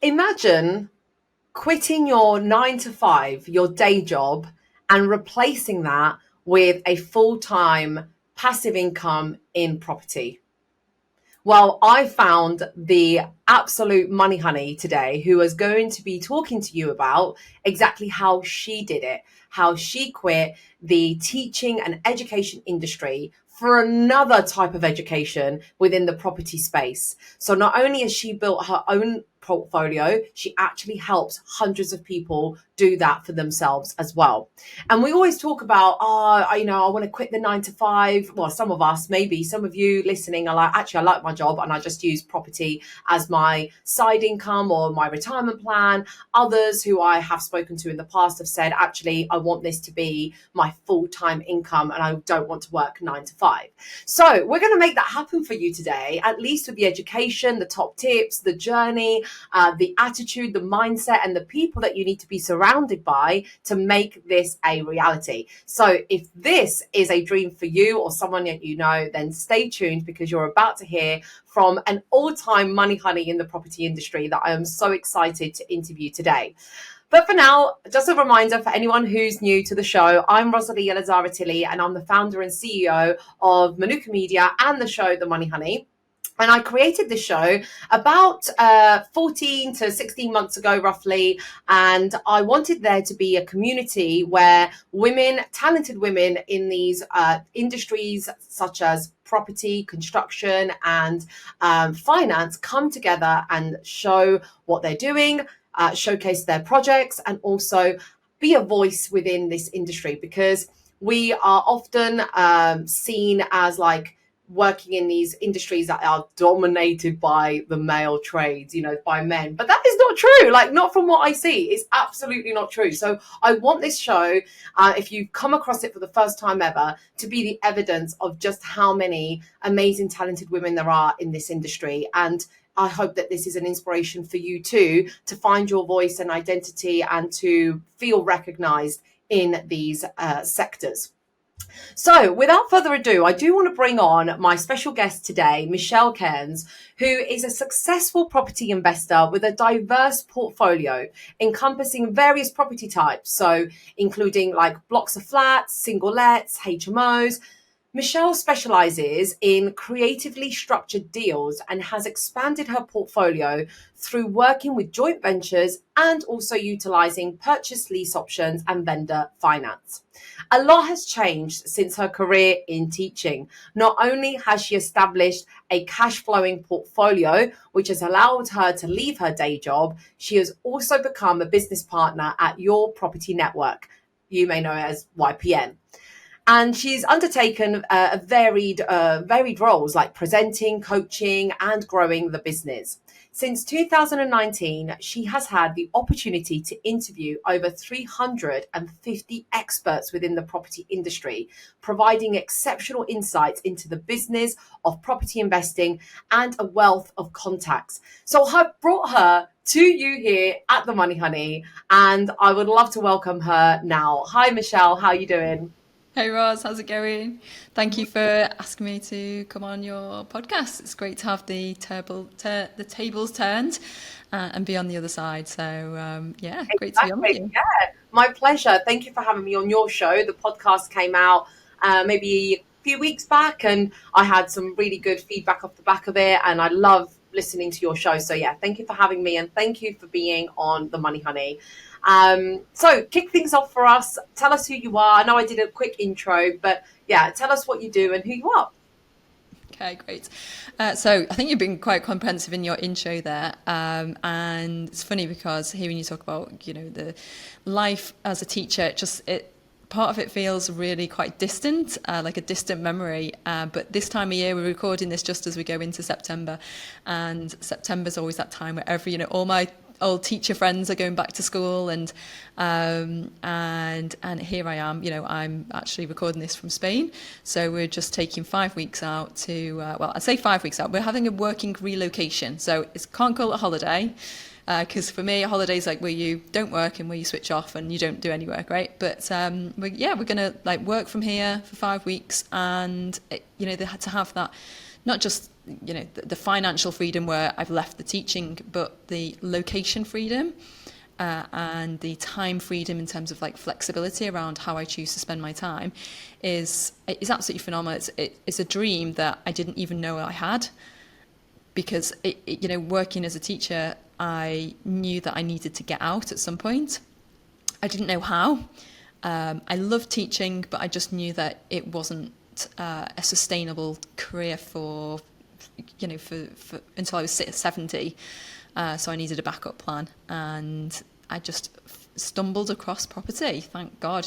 Imagine quitting your 9 to 5, your day job, and replacing that with a full-time passive income in property. Well, I found the absolute money honey today who is going to be talking to you about exactly how she did it, how she quit the teaching and education industry for another type of education within the property space. So not only has she built her own portfolio, she actually helps hundreds of people do that for themselves as well. And we always talk about, I want to quit the 9 to 5. Well, some of us, maybe some of you listening are like, actually, I like my job and I just use property as my side income or my retirement plan. Others who I have spoken to in the past have said, actually, I want this to be my full-time income and I don't want to work 9 to 5. So we're going to make that happen for you today, at least with the education, the top tips, the journey, the attitude, the mindset, and the people that you need to be surrounded by to make this a reality. So if this is a dream for you or someone that you know, then stay tuned because you're about to hear from an all-time money honey in the property industry that I am so excited to interview today. But for now, just a reminder for anyone who's new to the show, I'm Rosalie Elazara-Tilley, and I'm the founder and CEO of Manuka Media and the show The Money Honey. And I created this show about 14 to 16 months ago, roughly. And I wanted there to be a community where women, talented women in these industries such as property, construction, and finance come together and show what they're doing, showcase their projects, and also be a voice within this industry, because we are often seen as like working in these industries that are dominated by the male trades, by men. But that is not true. Like, not from what I see. It's absolutely not true. So I want this show, if you come across it for the first time ever, to be the evidence of just how many amazing, talented women there are in this industry. And I hope that this is an inspiration for you too, to find your voice and identity and to feel recognized in these sectors. So without further ado, I do want to bring on my special guest today, Michelle Cairns, who is a successful property investor with a diverse portfolio encompassing various property types. So including like blocks of flats, single lets, HMOs. Michelle specializes in creatively structured deals and has expanded her portfolio through working with joint ventures and also utilizing purchase lease options and vendor finance. A lot has changed since her career in teaching. Not only has she established a cash flowing portfolio, which has allowed her to leave her day job, she has also become a business partner at Your Property Network. You may know it as YPN. And she's undertaken varied roles like presenting, coaching, and growing the business. Since 2019, she has had the opportunity to interview over 350 experts within the property industry, providing exceptional insights into the business of property investing and a wealth of contacts. So I've brought her to you here at The Money Honey, and I would love to welcome her now. Hi, Michelle. How are you doing? Hey Roz, how's it going? Thank you for asking me to come on your podcast. It's great to have the tables turned and be on the other side. So great to be on with you. Yeah, my pleasure. Thank you for having me on your show. The podcast came out maybe a few weeks back, and I had some really good feedback off the back of it, and I love listening to your show. So yeah, thank you for having me, and thank you for being on The Money Honey. So kick things off for us. Tell us who you are. I know I did a quick intro, but yeah, tell us what you do and who you are. Okay, great. So I think you've been quite comprehensive in your intro there. And it's funny because hearing you talk about, the life as a teacher, part of it feels really quite distant, like a distant memory. But this time of year, we're recording this just as we go into September. And September's always that time where all my old teacher friends are going back to school, and here I am. I'm actually recording this from Spain, so we're just taking 5 weeks out to I'd say 5 weeks out. We're having a working relocation, so can't call it a holiday. Because for me, holidays like where you don't work and where you switch off and you don't do any work, right? But we're going to like work from here for 5 weeks, and they had to have that, not just the financial freedom where I've left the teaching, but the location freedom. And the time freedom in terms of like flexibility around how I choose to spend my time is absolutely phenomenal. It's a dream that I didn't even know I had, because working as a teacher, I knew that I needed to get out at some point. I didn't know how. I loved teaching, but I just knew that it wasn't a sustainable career for until I was 70. So I needed a backup plan, and I just stumbled across property. Thank God,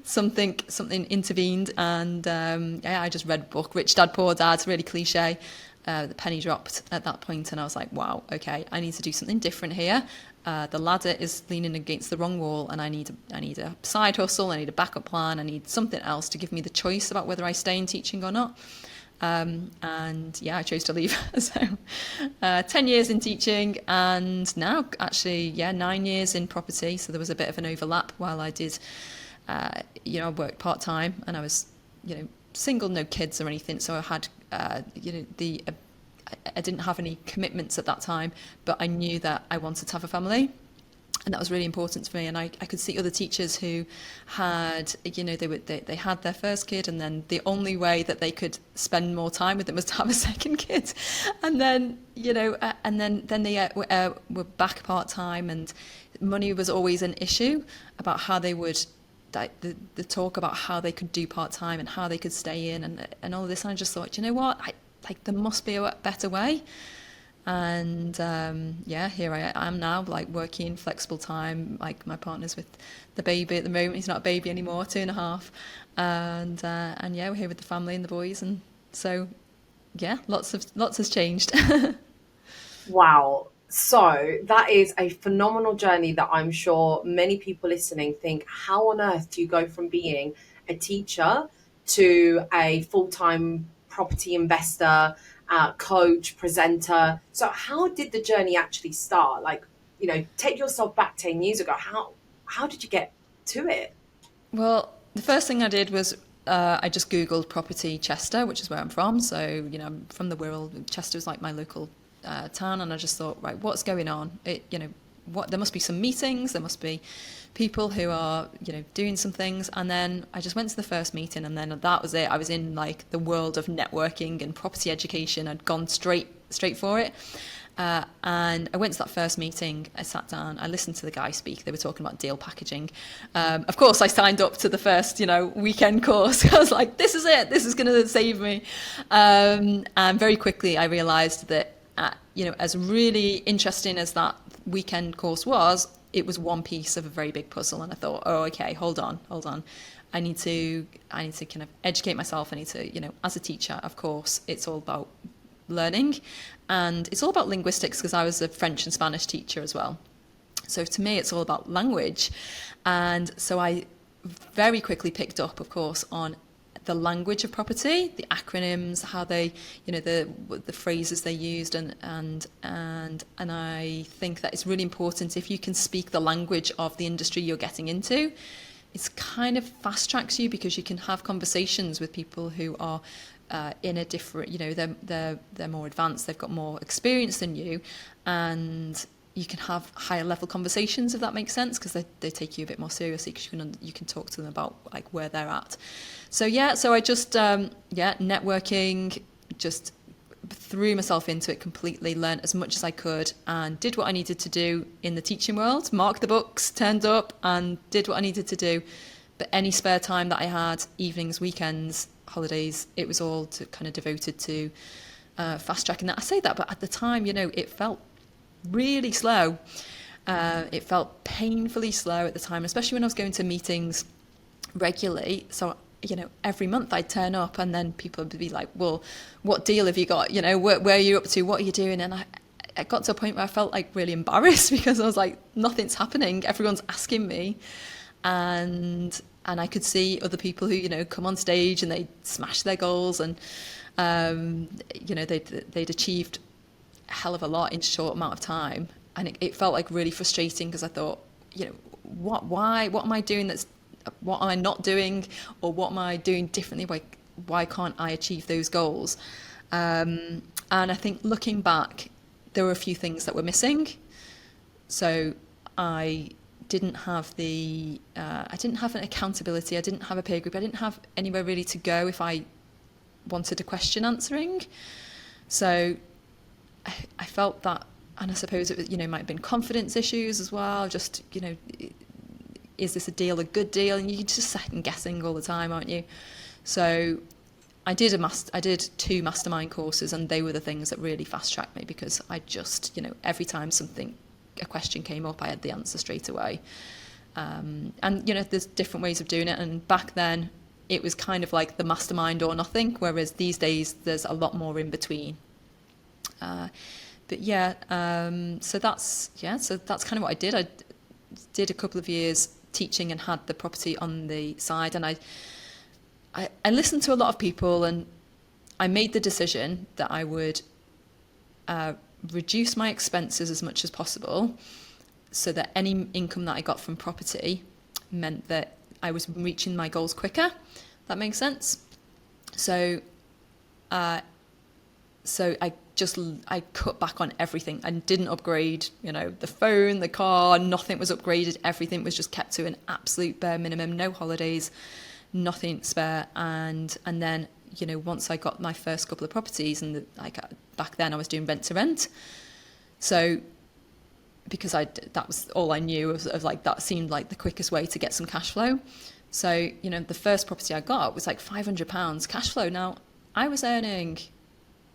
something intervened, and I just read a book, Rich Dad Poor Dad, really cliche. The penny dropped at that point, and I was like, wow, okay, I need to do something different here. The ladder is leaning against the wrong wall, and I need a side hustle, I need a backup plan, I need something else to give me the choice about whether I stay in teaching or not. I chose to leave. So 10 years in teaching, and now actually 9 years in property. So there was a bit of an overlap while I did, I worked part-time, and I was, single, no kids or anything. So I had, I didn't have any commitments at that time, but I knew that I wanted to have a family. And that was really important to me. And I could see other teachers who had, they had their first kid, and then the only way that they could spend more time with them was to have a second kid. And then, then they were back part-time, and money was always an issue about how they would, the talk about how they could do part-time and how they could stay in and all of this. And I just thought, you know what, there must be a better way. And here I am now, like working flexible time. Like my partner's with the baby at the moment. He's not a baby anymore, 2.5, and we're here with the family and the boys, and so lots has changed. Wow. So that is a phenomenal journey that I'm sure many people listening think, how on earth do you go from being a teacher to a full-time property investor, coach, presenter? So how did the journey actually start? Like, take yourself back 10 years ago. How did you get to it? Well, the first thing I did was I just Googled property Chester, which is where I'm from. So, I'm from the Wirral. Chester was like my local town, and I just thought, right, what's going on? There must be some meetings, there must be people who are, doing some things. And then I just went to the first meeting, and then that was it. I was in like the world of networking and property education. I'd gone straight for it. And I went to that first meeting, I sat down, I listened to the guy speak. They were talking about deal packaging. Of course, I signed up to the first, weekend course. I was like, this is it, this is going to save me. And very quickly I realized that, as really interesting as that weekend course was, it was one piece of a very big puzzle. And I thought, oh, okay, hold on. I need to kind of educate myself. I need to, as a teacher, of course, it's all about learning, and it's all about linguistics, because I was a French and Spanish teacher as well. So to me, it's all about language. And so I very quickly picked up, of course, on the language of property, the acronyms, how they, the phrases they used, and I think that it's really important if you can speak the language of the industry you're getting into. It's kind of fast tracks you, because you can have conversations with people who are in a different, they're more advanced, they've got more experience than you, and you can have higher level conversations, if that makes sense, because they take you a bit more seriously, because you can talk to them about like where they're at. So I just networking, just threw myself into it completely, learned as much as I could, and did what I needed to do in the teaching world, marked the books, turned up and did what I needed to do. But any spare time that I had, evenings, weekends, holidays, it was all kind of devoted to fast tracking that. I say that, but at the time, it felt really slow. It felt painfully slow at the time, especially when I was going to meetings regularly. So, every month I'd turn up, and then people would be like, well, what deal have you got? Where are you up to? What are you doing? And I got to a point where I felt like really embarrassed, because I was like, nothing's happening. Everyone's asking me. And I could see other people who, come on stage and they smash their goals, and, they'd achieved a hell of a lot in a short amount of time. and it felt like really frustrating because I thought, what am I doing what am I not doing, or what am I doing differently? Why can't I achieve those goals? And I think looking back, there were a few things that were missing. So I didn't have I didn't have an accountability. I didn't have a peer group. I didn't have anywhere really to go if I wanted a question answering. So I felt that, and I suppose it was, might have been confidence issues as well. Just, is this a deal, a good deal? And you're just second guessing all the time, aren't you? So I did I did 2 mastermind courses, and they were the things that really fast tracked me, because I just, every time a question came up, I had the answer straight away. And there's different ways of doing it. And back then, it was kind of like the mastermind or nothing, whereas these days there's a lot more in between. But yeah, so that's kind of what I did. I did a couple of years teaching and had the property on the side, and I listened to a lot of people, and I made the decision that I would reduce my expenses as much as possible, so that any income that I got from property meant that I was reaching my goals quicker. That makes sense. So I cut back on everything and didn't upgrade, the phone, the car, nothing was upgraded. Everything was just kept to an absolute bare minimum, no holidays, nothing spare. And then, once I got my first couple of properties, and back then I was doing rent to rent. So because that was all I knew of that seemed like the quickest way to get some cash flow. So, the first property I got was like £500 cash flow. Now, I was earning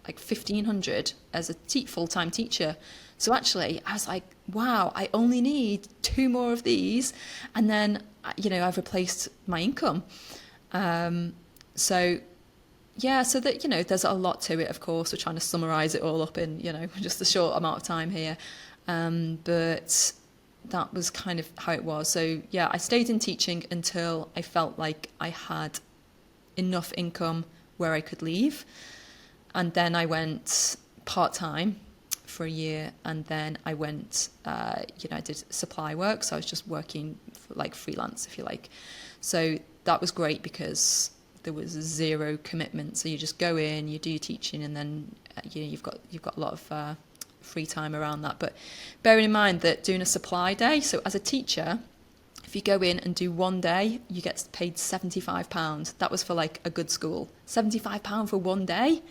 like $1,500 as a full-time teacher. So actually, I was like, wow, I only need 2 more of these, and then, I've replaced my income. So that, there's a lot to it, of course. We're trying to summarize it all up in, just a short amount of time here. But that was kind of how it was. So yeah, I stayed in teaching until I felt like I had enough income where I could leave. And then I went part-time for a year, and then I went, I did supply work. So I was just working like freelance, if you like. So that was great because there was 0 commitment. So you just go in, you do your teaching, and then you've got a lot of free time around that. But bearing in mind that doing a supply day, so as a teacher, if you go in and do 1 day, you get paid £75. That was for like a good school. £75 for 1 day.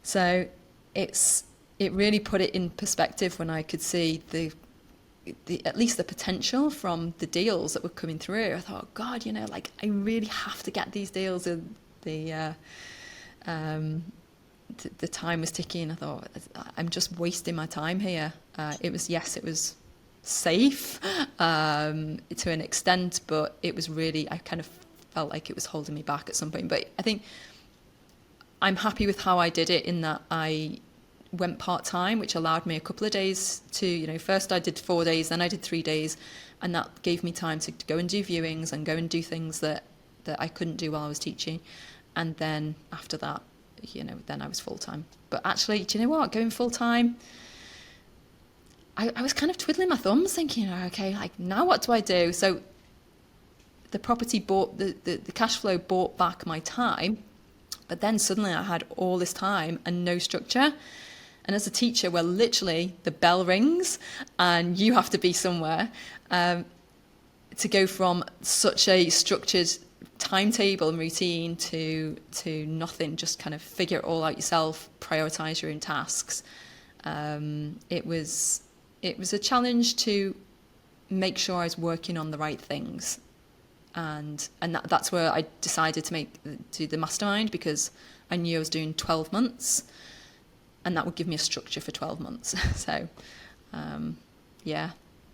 So it really put it in perspective when I could see the at least the potential from the deals that were coming through. I thought, God, I really have to get these deals. And the time was ticking. I thought, I'm just wasting my time here. It was safe to an extent, but it was really, I kind of felt like it was holding me back at some point. But I think I'm happy with how I did it, in that I went part-time, which allowed me a couple of days to, first I did 4 days, then I did 3 days, and that gave me time to go and do viewings and go and do things that I couldn't do while I was teaching. And then after that, then I was full-time. But actually, do you know what? Going full-time, I was kind of twiddling my thumbs thinking, okay, like, now what do I do? So the property bought, the cash flow bought back my time, but then suddenly I had all this time and no structure. And as a teacher, where literally the bell rings and you have to be somewhere, to go from such a structured timetable and routine to nothing, just kind of figure it all out yourself, prioritize your own tasks. It was a challenge to make sure I was working on the right things. And that's where I decided to do the mastermind, because I knew I was doing 12 months, and that would give me a structure for 12 months. So, yeah,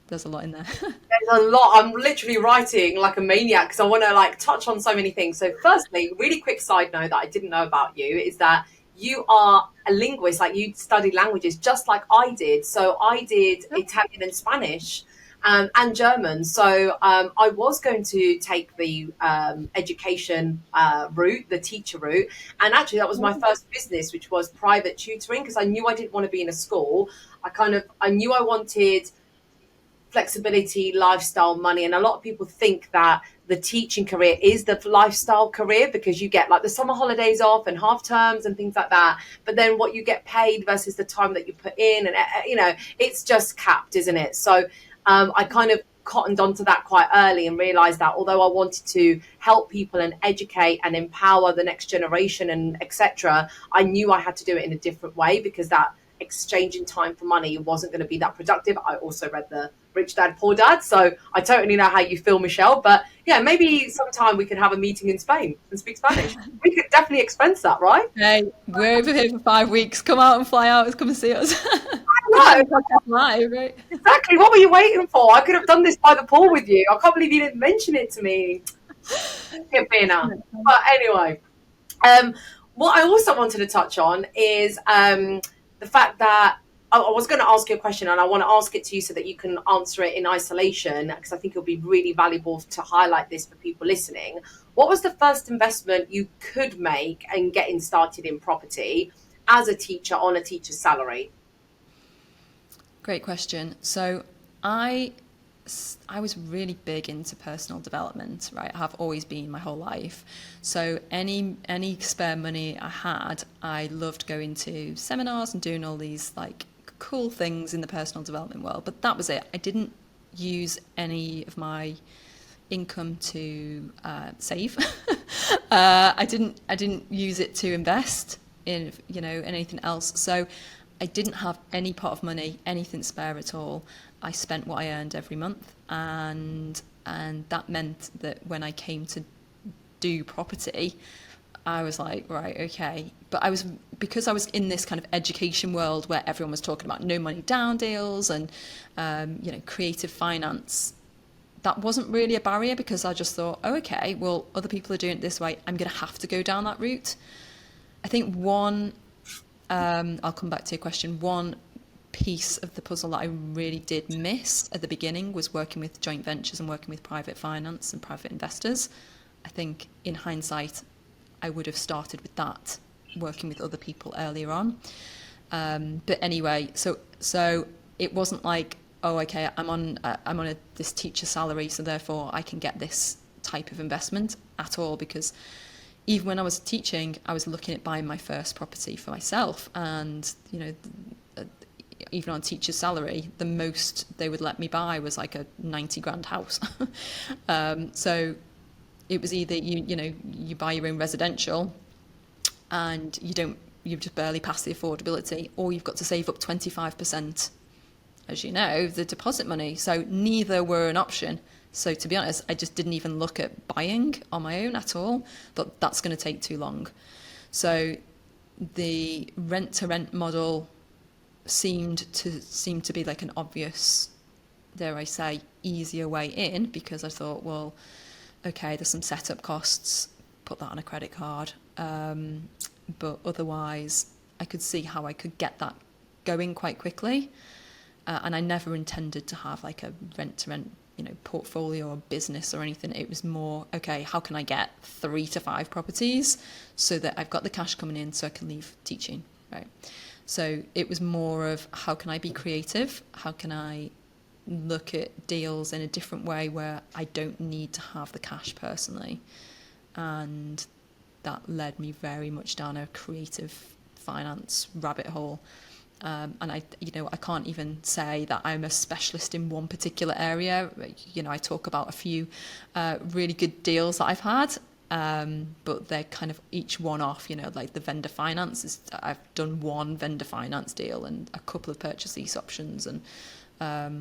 there's a lot in there. There's a lot. I'm literally writing like a maniac because I want to touch on so many things. So firstly, really quick side note that I didn't know about you is that you are a linguist, like you studied languages just like I did. So I did Italian and Spanish. and German. So I was going to take the education route, the teacher route. And actually, that was my first business, which was private tutoring, because I knew I didn't want to be in a school. I knew I wanted flexibility, lifestyle, money. And a lot of people think that the teaching career is the lifestyle career because you get like the summer holidays off and half terms and things like that. But then what you get paid versus the time that you put in, and it's just capped, isn't it? So I kind of cottoned onto that quite early and realized that although I wanted to help people and educate and empower the next generation and etc., I knew I had to do it in a different way, because that exchanging time for money wasn't going to be that productive. I also read the Rich Dad Poor Dad, so I totally know how you feel, Michelle. But yeah, maybe sometime we could have a meeting in Spain and speak Spanish. We could definitely expense that, right? Hey, we're over here for 5 weeks. Come out and fly out. Come and see us. Come No, out and podcast live, right? exactly. What were you waiting for? I could have done this by the pool with you. I can't believe you didn't mention it to me. But anyway, what I also wanted to touch on is the fact that I was going to ask you a question, and I want to ask it to you so that you can answer it in isolation, because I think it'll be really valuable to highlight this for people listening. What was the first investment you could make in getting started in property as a teacher on a teacher's salary? Great question. So I was really big into personal development, right? I have always been my whole life. So any spare money I had, I loved going to seminars and doing all these like cool things in the personal development world. But that was it. I didn't use any of my income to save. I didn't use it to invest in anything else. So I didn't have any pot of money, anything spare at all. I spent what I earned every month, and that meant that when I came to do property, I was like, right, okay. But because I was in this kind of education world where everyone was talking about no money down deals and creative finance. That wasn't really a barrier, because I just thought, oh, okay, well, other people are doing it this way. I'm going to have to go down that route. I think I'll come back to your question. One piece of the puzzle that I really did miss at the beginning was working with joint ventures and working with private finance and private investors. I think in hindsight, I would have started with that, working with other people earlier on. But anyway, so it wasn't like, oh, okay, I'm on this teacher salary, so therefore I can get this type of investment at all, because even when I was teaching, I was looking at buying my first property for myself, and even on a teacher's salary, the most they would let me buy was like a 90 grand house. So it was either you buy your own residential and you just barely pass the affordability, or you've got to save up 25%, as you know, the deposit money. So neither were an option. So to be honest, I just didn't even look at buying on my own at all. But that's going to take too long. So the rent-to-rent model seemed to be like an obvious, dare I say, easier way in, because I thought, well, okay, there's some setup costs, put that on a credit card. But otherwise, I could see how I could get that going quite quickly. And I never intended to have like a rent-to-rent portfolio or business or anything. It was more, okay, how can I get 3 to 5 properties so that I've got the cash coming in so I can leave teaching, right? So it was more of, how can I be creative? How can I look at deals in a different way where I don't need to have the cash personally? And that led me very much down a creative finance rabbit hole. And I can't even say that I'm a specialist in one particular area. I talk about a few really good deals that I've had, but they're kind of each one-off. Like the vendor finance I've done one vendor finance deal and a couple of purchase lease options, and I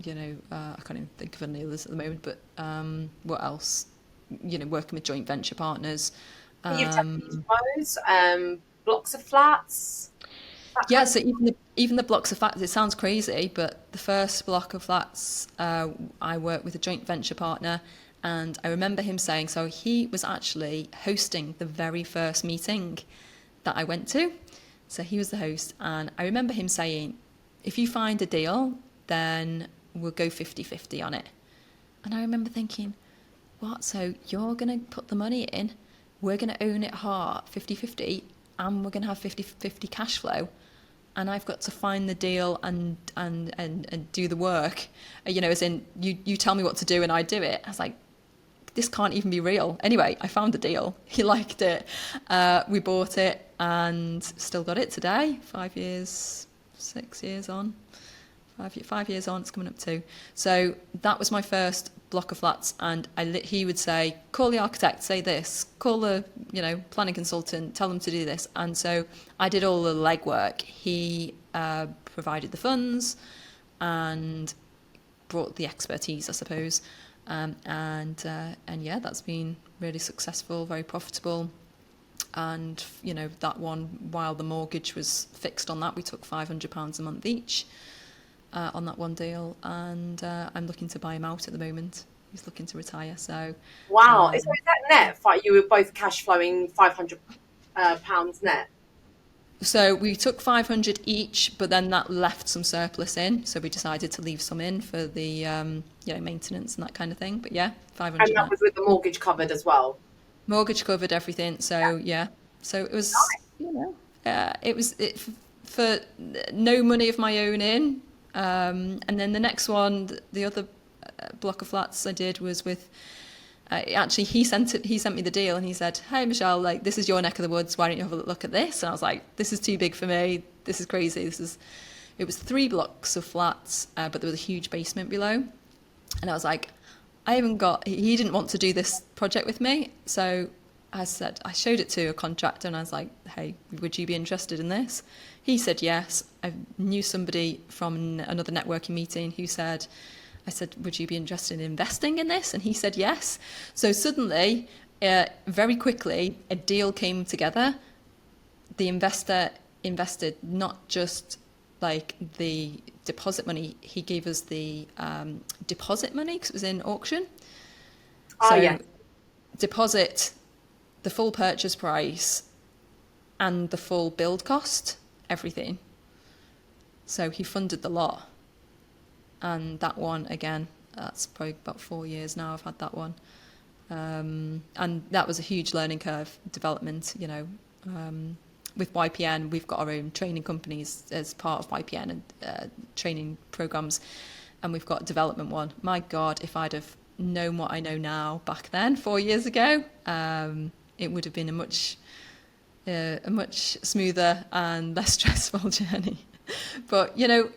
can't even think of any others at the moment. But what else? Working with joint venture partners. You've taken those blocks of flats. Yeah, so even the blocks of flats, it sounds crazy, but the first block of flats, I worked with a joint venture partner, and I remember him saying, so he was actually hosting the very first meeting that I went to. So he was the host, and I remember him saying, if you find a deal, then we'll go 50-50 on it. And I remember thinking, what? So you're going to put the money in, we're going to own it hard, 50-50, and we're going to have 50-50 cash flow. And I've got to find the deal and do the work, as in you tell me what to do and I do it. I was like, this can't even be real. Anyway, I found the deal. He liked it. We bought it and still got it today, 5 years, 6 years on. 5 years on, it's coming up to. So that was my first block of flats, and he would say, call the architect, say this, call the planning consultant, tell them to do this. And so I did all the legwork. He provided the funds and brought the expertise, I suppose. And yeah, that's been really successful, very profitable. And that one, while the mortgage was fixed on that, we took £500 a month each. On that one deal, and I'm looking to buy him out at the moment. He's looking to retire. So wow, so is that net? You were both cash flowing £500 net. So we took 500 each, but then that left some surplus in. So we decided to leave some in for the maintenance and that kind of thing. But yeah, 500. And that was with the mortgage covered as well. Mortgage covered everything. So yeah. So it was it was for no money of my own in. And then the next one, the other block of flats I did was with, actually he sent me the deal and he said, hey Michelle, like, this is your neck of the woods, why don't you have a look at this? And I was like, this is too big for me, this is crazy. It was 3 blocks of flats, but there was a huge basement below. And I was like, he didn't want to do this project with me. So I showed it to a contractor and I was like, hey, would you be interested in this? He said yes. I knew somebody from another networking meeting who said, would you be interested in investing in this? And he said yes. So suddenly, very quickly, a deal came together. The investor invested not just like the deposit money, he gave us the deposit money because it was in auction. So yeah. Deposit, the full purchase price, and the full build cost, everything. So he funded the lot. And that one, again, that's probably about 4 years now I've had that one. And that was a huge learning curve, development, with YPN, we've got our own training companies as part of YPN and training programs. And we've got a development one. My God, if I'd have known what I know now back then, 4 years ago, it would have been a much smoother and less stressful journey. But you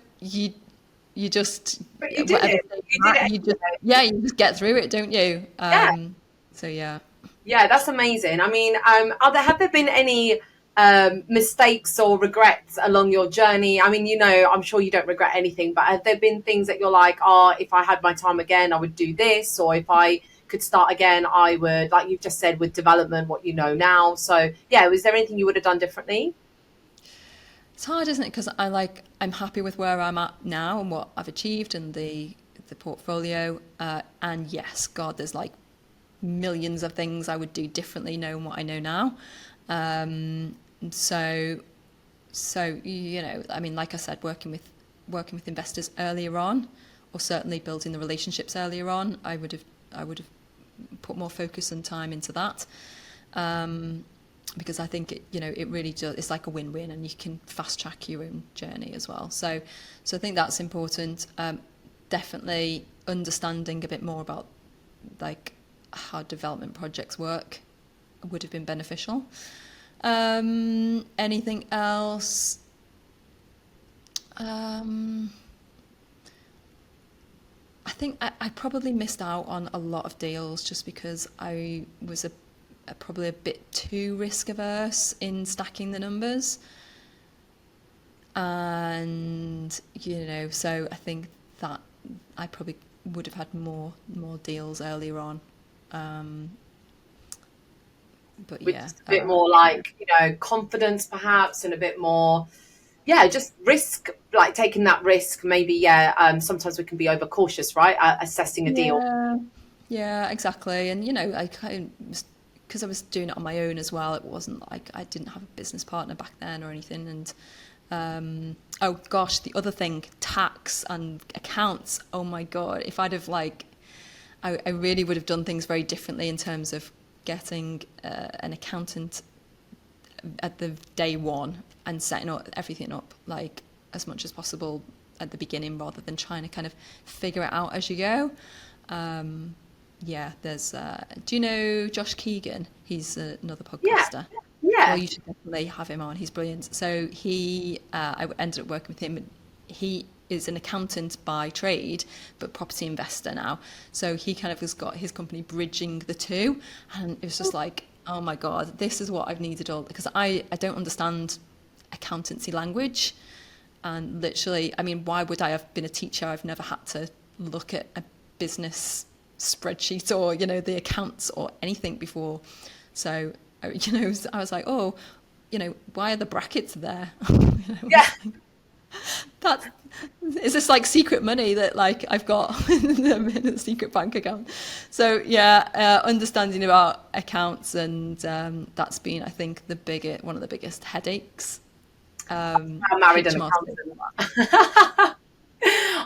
just you did it. You just get through it, don't you? So yeah. Yeah, that's amazing. I mean, have there been any mistakes or regrets along your journey? I mean, I'm sure you don't regret anything, but have there been things that you're like, if I had my time again, I would do this, or if I could start again, I would, like you've just said with development, what you know now. So yeah, was there anything you would have done differently? It's hard, isn't it? Because I'm happy with where I'm at now and what I've achieved and the portfolio. And yes, God, there's like millions of things I would do differently knowing what I know now. So I mean, like I said, working with investors earlier on, or certainly building the relationships earlier on, I would have put more focus and time into that. Because I think it really does. It's like a win-win, and you can fast track your own journey as well. So I think that's important. Definitely understanding a bit more about like how development projects work would have been beneficial. Anything else? I think I probably missed out on a lot of deals just because I was probably a bit too risk averse in stacking the numbers, and so I think that I probably would have had more deals earlier on, but With yeah, just a bit more like confidence perhaps, and a bit more just risk, like taking that risk maybe. Sometimes we can be overcautious, right, assessing a deal. Yeah, exactly. And I kind of, because I was doing it on my own as well, it wasn't like I didn't have a business partner back then or anything, Oh gosh, the other thing, tax and accounts. Oh my God, if I'd have I really would have done things very differently in terms of getting an accountant at the day one and setting everything up like as much as possible at the beginning rather than trying to kind of figure it out as you go. Yeah, there's. Do you know Josh Keegan? He's another Yeah. podcaster. Well, Yeah. you should definitely have him on. He's brilliant. So I ended up working with him. He is an accountant by trade, but property investor now. So he kind of has got his company bridging the two, and it was just like, oh my God, this is what I've needed all because I don't understand accountancy language, and literally, I mean, why would I have been a teacher? I've never had to look at a business spreadsheet or the accounts or anything before. So I was like, oh, why are the brackets there? Yeah. That is this like secret money that like I've got in a secret bank account. So yeah, understanding about accounts and that's been, I think, one of the biggest headaches. I married an HMRC. accountant.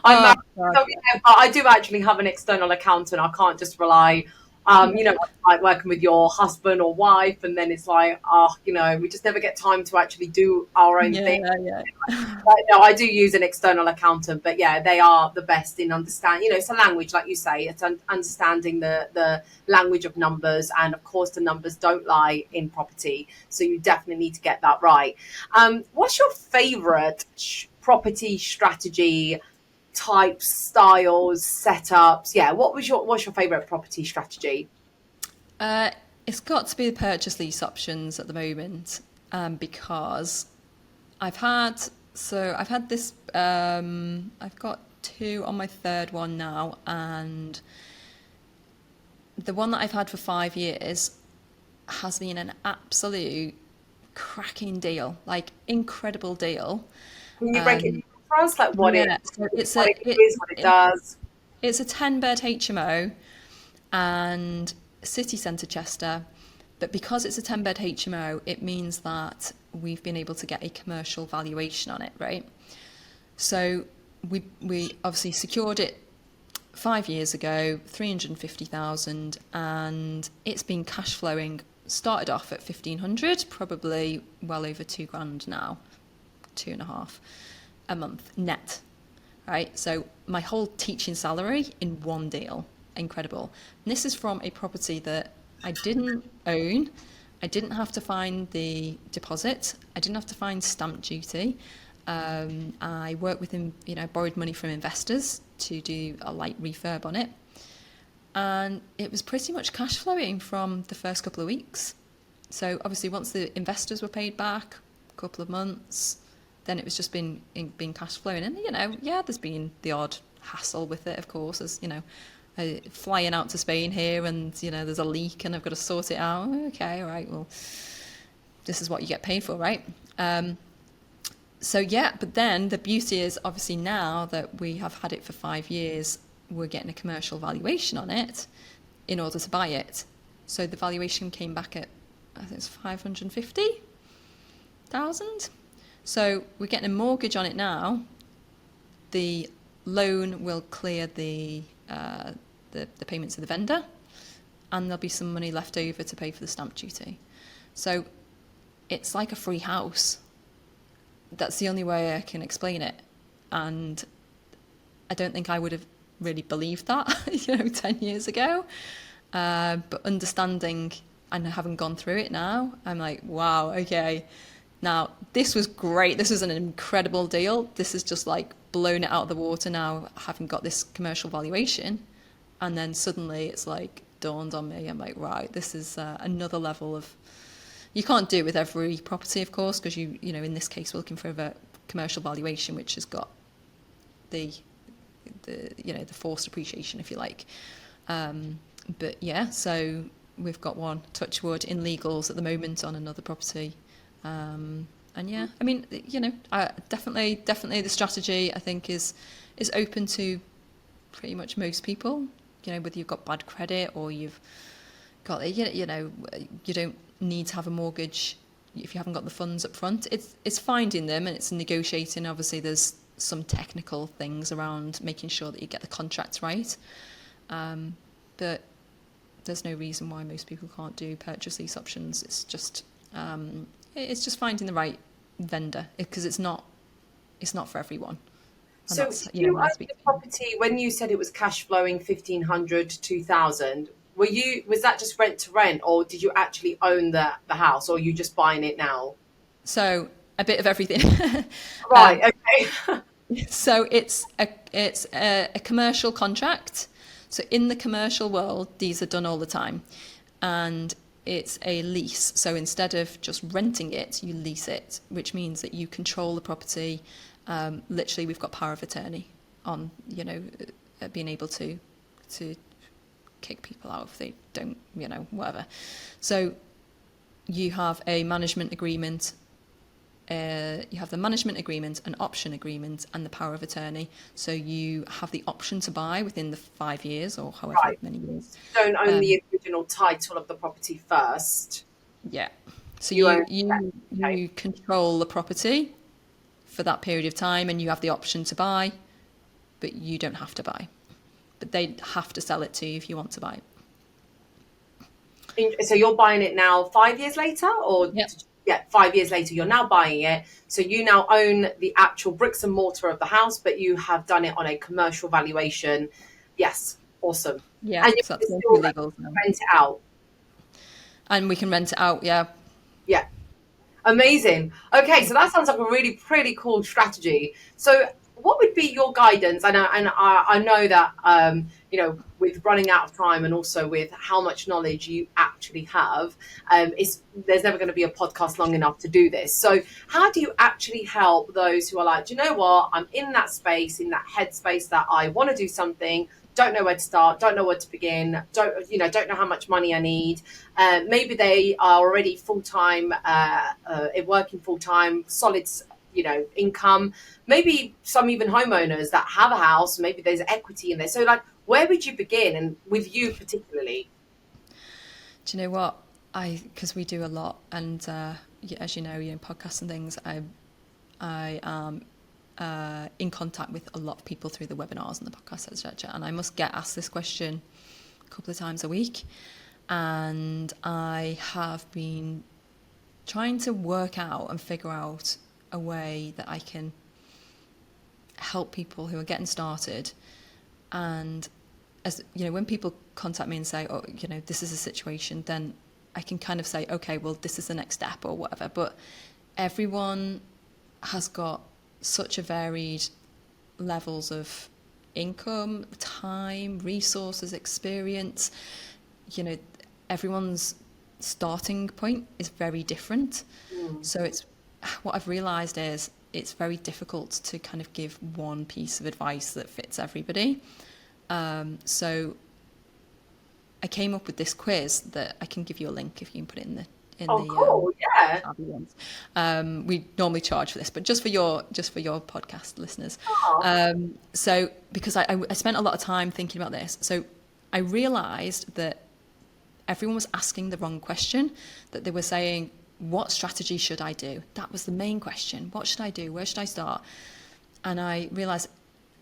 I'm Oh married, God. so, but I do actually have an external accountant. I can't just rely, like working with your husband or wife, and then it's like, we just never get time to actually do our own Yeah, thing. yeah. But no, I do use an external accountant, but yeah, they are the best in understanding. It's a language, like you say, it's understanding the language of numbers, and of course, the numbers don't lie in property, so you definitely need to get that right. What's your favorite property strategy? Types, styles, setups. Yeah, what's your favorite property strategy? Uh, it's got to be the purchase lease options at the moment, because I've had this. I've got two on my third one now, and the one that I've had for 5 years has been an absolute cracking deal, like incredible deal. Can you break it Um, down for us? Like yeah, so what it is, what it does. it's a 10-bed HMO and city centre Chester. But because it's a 10-bed HMO, it means that we've been able to get a commercial valuation on it, right? So we obviously secured it 5 years ago, 350,000, and it's been cash flowing. Started off at 1,500, probably well over 2 grand now, 2.5 a month net, right? So my whole teaching salary in one deal, incredible. And this is from a property that I didn't own. I didn't have to find the deposit. I didn't have to find stamp duty. I worked with him, borrowed money from investors to do a light refurb on it. And it was pretty much cash flowing from the first couple of weeks. So obviously once the investors were paid back, a couple of months, then it was just been cash flowing. And, there's been the odd hassle with it, of course, as, flying out to Spain here and, there's a leak and I've got to sort it out. Okay, all right, well, this is what you get paid for, right? So, yeah, but then the beauty is obviously now that we have had it for 5 years, we're getting a commercial valuation on it in order to buy it. So the valuation came back at, I think it's 550,000. So we're getting a mortgage on it now. The loan will clear the payments to the vendor, and there'll be some money left over to pay for the stamp duty. So it's like a free house. That's the only way I can explain it. And I don't think I would have really believed that, 10 years ago. But understanding and having gone through it now, I'm like, wow, okay. Now, this was great. This was an incredible deal. This is just like blown it out of the water now, having got this commercial valuation. And then suddenly it's like dawned on me. I'm like, right, this is another level of... You can't do it with every property, of course, because in this case, we're looking for a commercial valuation, which has got the forced appreciation, if you like. But yeah, so we've got one, touch wood, in legals at the moment on another property. And yeah, I mean, definitely the strategy I think is open to pretty much most people. Whether you've got bad credit or you've got, you don't need to have a mortgage if you haven't got the funds up front. It's finding them and it's negotiating. Obviously, there's some technical things around making sure that you get the contracts right. But there's no reason why most people can't do purchase lease options. It's just finding the right vendor, because it's not for everyone. And So that's, you when I owned speak the to people. property when you said it was cash flowing 1,500 to 2,000. Was that just rent to rent, or did you actually own the house, or are you just buying it now? So a bit of everything. Right. Okay. So it's a commercial contract. So in the commercial world, these are done all the time, and it's a lease. So instead of just renting it, you lease it, which means that you control the property. Literally, we've got power of attorney on, being able to kick people out if they don't, whatever. So you have a management agreement. You have the management agreement, an option agreement, and the power of attorney. So you have the option to buy within the 5 years or however Right. many years. You don't own the original title of the property first. Yeah. So You own. Okay. you control the property for that period of time, and you have the option to buy, but you don't have to buy. But they have to sell it to you if you want to buy it. So you're buying it now 5 years later, or Yep. yeah, 5 years later, you're now buying it. So you now own the actual bricks and mortar of the house, but you have done it on a commercial valuation. Yes, awesome. Yeah, And you so can that's still legals now. rent it out. And we can rent it out, yeah. Yeah, amazing. Okay, so that sounds like a really pretty cool strategy. So what would be your guidance? I know that with running out of time and also with how much knowledge you actually have, there's never going to be a podcast long enough to do this. So how do you actually help those who are like, do you know what? I'm in that space, in that headspace that I want to do something, don't know where to start, don't know where to begin, don't know how much money I need. Maybe they are already full-time, working full-time, solid, income. Maybe some even homeowners that have a house, maybe there's equity in there. So like, where would you begin, and with you particularly? Do you know what? Because we do a lot, and as you know, podcasts and things, I am in contact with a lot of people through the webinars and the podcasts, etc. And I must get asked this question a couple of times a week. And I have been trying to work out and figure out a way that I can help people who are getting started. And as when people contact me and say, oh, this is a situation, then I can kind of say, okay, well, this is the next step or whatever. But everyone has got such a varied levels of income, time, resources, experience. Everyone's starting point is very different. So what I've realized is it's very difficult to kind of give one piece of advice that fits everybody. So I came up with this quiz that I can give you a link if you can put it in the cool. Yeah. We normally charge for this, but just for your podcast listeners. Oh. So because I spent a lot of time thinking about this, so I realized that everyone was asking the wrong question, that they were saying, what strategy should I do? That was the main question. What should I do? Where should I start? And I realized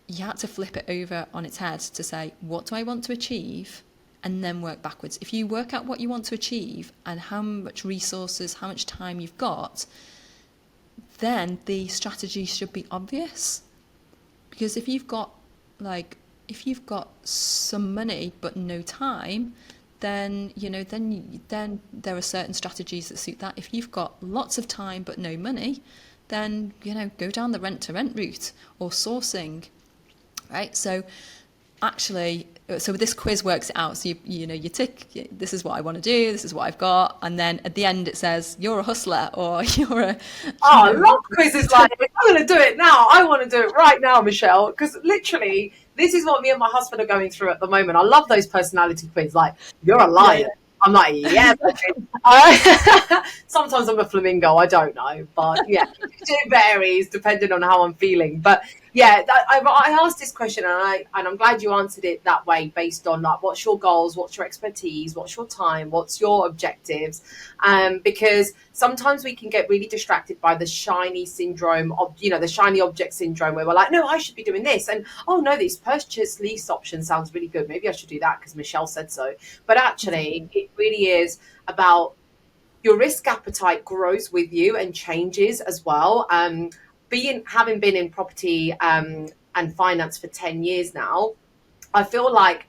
you had to flip it over on its head to say, what do I want to achieve? And then work backwards. If you work out what you want to achieve and how much resources, how much time you've got, then the strategy should be obvious. Because if you've got some money but no time, then then there are certain strategies that suit that. If you've got lots of time but no money, then go down the rent to rent route or sourcing, right? So actually, this quiz works it out. So you tick, this is what I want to do, this is what I've got, and then at the end it says you're a hustler or you're a. I love quizzes like this. I'm going to do it now. I want to do it right now, Michelle, because literally this is what me and my husband are going through at the moment. I love those personality quizzes. Like, you're a liar. Yeah. I'm like, yeah. Sometimes I'm a flamingo. I don't know, but yeah, it varies depending on how I'm feeling. But yeah, I asked this question, and I'm glad you answered it that way, based on like what's your goals, what's your expertise, what's your time, what's your objectives, because sometimes we can get really distracted by the shiny syndrome of, the shiny object syndrome, where we're like, no, I should be doing this, and oh no, this purchase lease option sounds really good, maybe I should do that because Michelle said so. But actually, it really is about your risk appetite grows with you and changes as well. Having been in property and finance for 10 years now, I feel like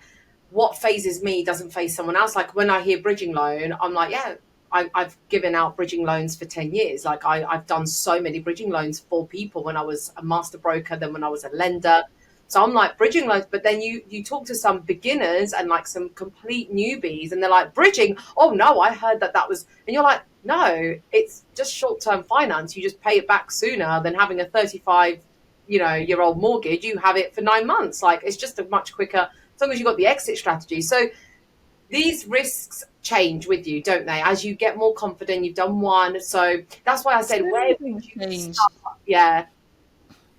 what phases me doesn't phase someone else. Like when I hear bridging loan, I'm like, yeah, I've given out bridging loans for 10 years. Like I've done so many bridging loans for people when I was a master broker, then when I was a lender. So I'm like, bridging loans. But then you talk to some beginners and like some complete newbies, and they're like, bridging, oh no, I heard that was, and you're like, no, it's just short-term finance. You just pay it back sooner than having a 35 year old mortgage. You have it for 9 months. Like it's just a much quicker, as long as you've got the exit strategy. So these risks change with you, don't they? As you get more confident, you've done one. So that's why I said, where would you Change. start? Yeah.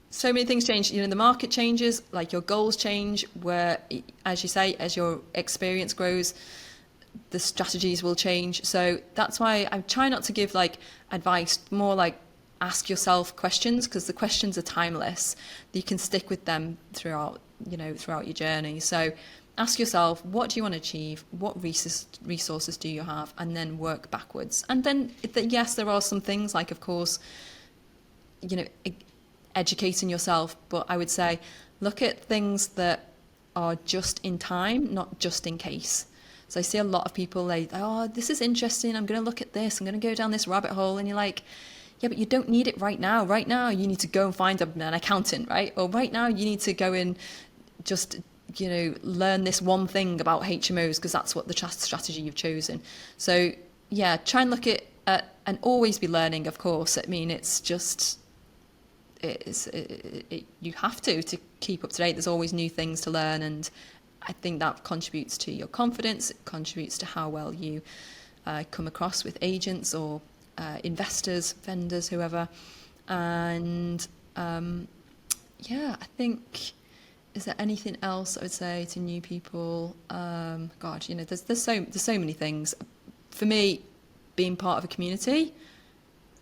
So many things change. The market changes, like your goals change, where, as you say, as your experience grows, the strategies will change. So that's why I try not to give like advice, more like ask yourself questions, because the questions are timeless. You can stick with them throughout your journey. So ask yourself, what do you want to achieve? What resources do you have? And then work backwards. And then, yes, there are some things like, of course, educating yourself, but I would say look at things that are just in time, not just in case. So I see a lot of people this is interesting, I'm going to look at this, I'm going to go down this rabbit hole, and you're like, yeah, but you don't need it right now. Right now you need to go and find an accountant, right? Or right now you need to go and just learn this one thing about HMOs because that's what the strategy you've chosen. So yeah, try and look at and always be learning, of course. I mean, it's just you have to keep up to date. There's always new things to learn, and I think that contributes to your confidence. It contributes to how well you come across with agents or investors, vendors, whoever. And I think, is there anything else I would say to new people? There's so many things. For me, being part of a community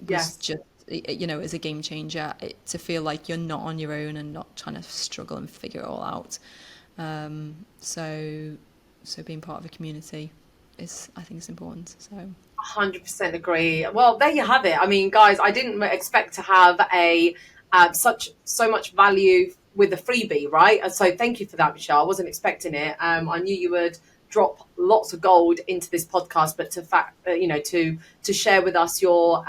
was just, is a game changer. To feel like you're not on your own and not trying to struggle and figure it all out. So being part of a community I think is important. So 100% agree. Well, there you have it. I mean, guys, I didn't expect to have so much value with a freebie, right? So thank you for that, Michelle. I wasn't expecting it. I knew you would drop lots of gold into this podcast, but to share with us your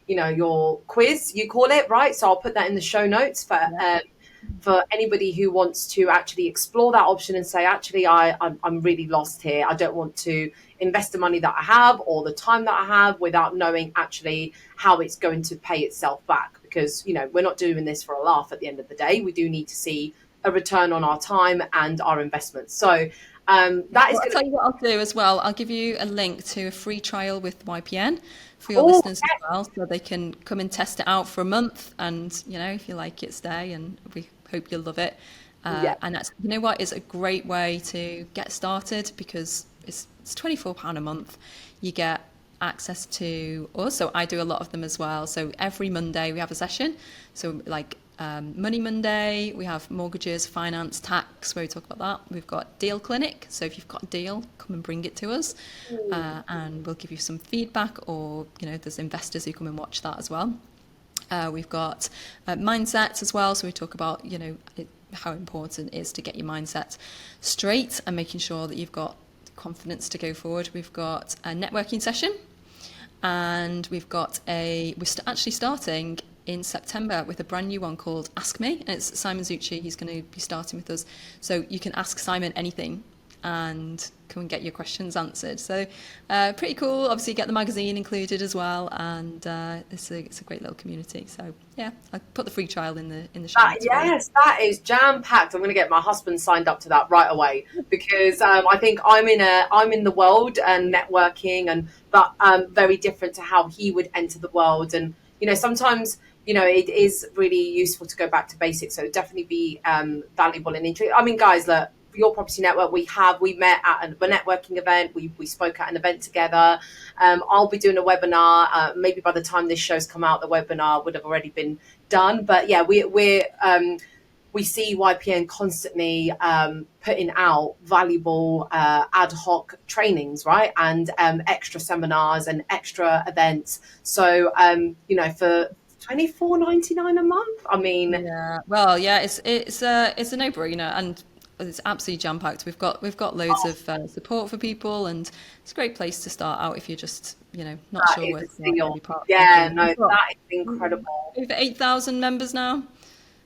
your quiz, you call it, right? So I'll put that in the show notes for anybody who wants to actually explore that option and say, actually, I'm really lost here. I don't want to invest the money that I have or the time that I have without knowing actually how it's going to pay itself back. Because, we're not doing this for a laugh at the end of the day. We do need to see a return on our time and our investments. So that is. I'll tell you what I'll do as well. I'll give you a link to a free trial with YPN for your listeners as well, so they can come and test it out for a month. And if you like it, stay. And we hope you'll love it. And that's, it's a great way to get started, because it's £24 a month. You get access to, also I do a lot of them as well. So every Monday we have a session. So like Money Monday, we have mortgages, finance, tax, where we talk about that. We've got Deal Clinic. So if you've got a deal, come and bring it to us, and we'll give you some feedback, or, there's investors who come and watch that as well. We've got mindsets as well. So we talk about, how important it is to get your mindset straight and making sure that you've got confidence to go forward. We've got a networking session, and we've got we're actually starting in September with a brand new one called Ask Me, and it's Simon Zucci. He's going to be starting with us, so you can ask Simon anything and come and get your questions answered. So pretty cool. Obviously you get the magazine included as well, and it's a great little community. So yeah, I put the free trial in the show notes. Yes, that is jam packed. I'm going to get my husband signed up to that right away, because I think I'm in the world and networking, but very different to how he would enter the world. And sometimes it is really useful to go back to basics. So definitely be valuable and interesting. I mean, guys, look, your property network, we met at a networking event. We spoke at an event together. I'll be doing a webinar. Maybe by the time this show's come out, the webinar would have already been done. But yeah, we see YPN constantly putting out valuable ad hoc trainings, right? And extra seminars and extra events. So, for $24.99 a month, I mean, Yeah, well, yeah, it's a no-brainer, and it's absolutely jam-packed. We've got loads of support for people, and it's a great place to start out if you're just not that sure is where a to start, steal. maybe part of the Yeah, group. no, We've got that is incredible. over 8,000 members now,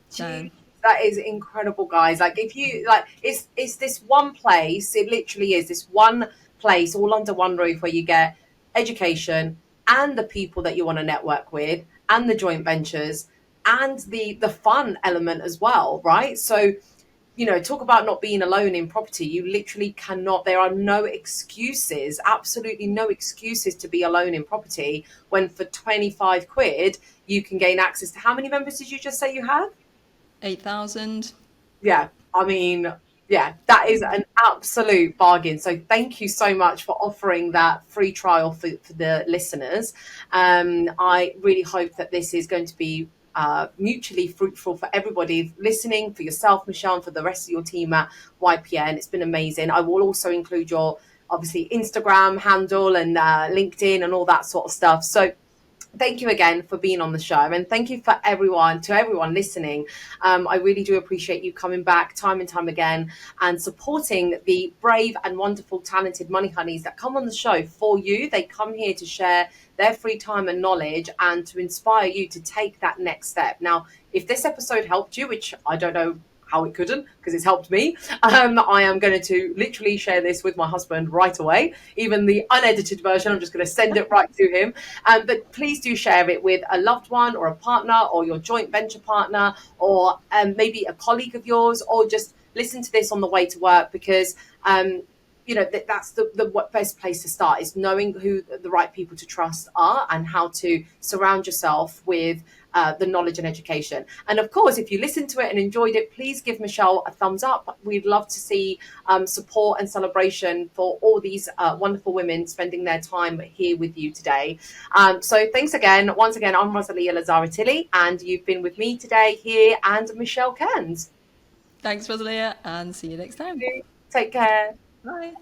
so. Gee, that is incredible, guys. Like, if you like, it's this one place. It literally is this one place, all under one roof, where you get education and the people that you want to network with, and the joint ventures, and the fun element as well, right? So, talk about not being alone in property. You literally cannot. There are no excuses, absolutely no excuses to be alone in property. When for 25 quid you can gain access to, how many members did you just say you have? 8,000. Yeah, I mean, yeah, that is an absolute bargain. So thank you so much for offering that free trial for the listeners. I really hope that this is going to be mutually fruitful for everybody listening, for yourself, Michelle, and for the rest of your team at YPN. It's been amazing. I will also include your, obviously, Instagram handle and LinkedIn and all that sort of stuff. So thank you again for being on the show, and thank you to everyone listening. I really do appreciate you coming back time and time again and supporting the brave and wonderful, talented money honeys that come on the show for you. They come here to share their free time and knowledge and to inspire you to take that next step. Now, if this episode helped you, which I don't know how it couldn't, because it's helped me. I am going to literally share this with my husband right away. Even the unedited version, I'm just going to send it right to him. But please do share it with a loved one or a partner or your joint venture partner, or maybe a colleague of yours, or just listen to this on the way to work, because that's the best place to start, is knowing who the right people to trust are and how to surround yourself with the knowledge and education. And of course, if you listened to it and enjoyed it, please give Michelle a thumbs up. We'd love to see support and celebration for all these wonderful women spending their time here with you today. So thanks again. Once again, I'm Rosalia Lazzarettilli, and you've been with me today here, and Michelle Cairns. Thanks, Rosalia, and see you next time. Take care. Bye.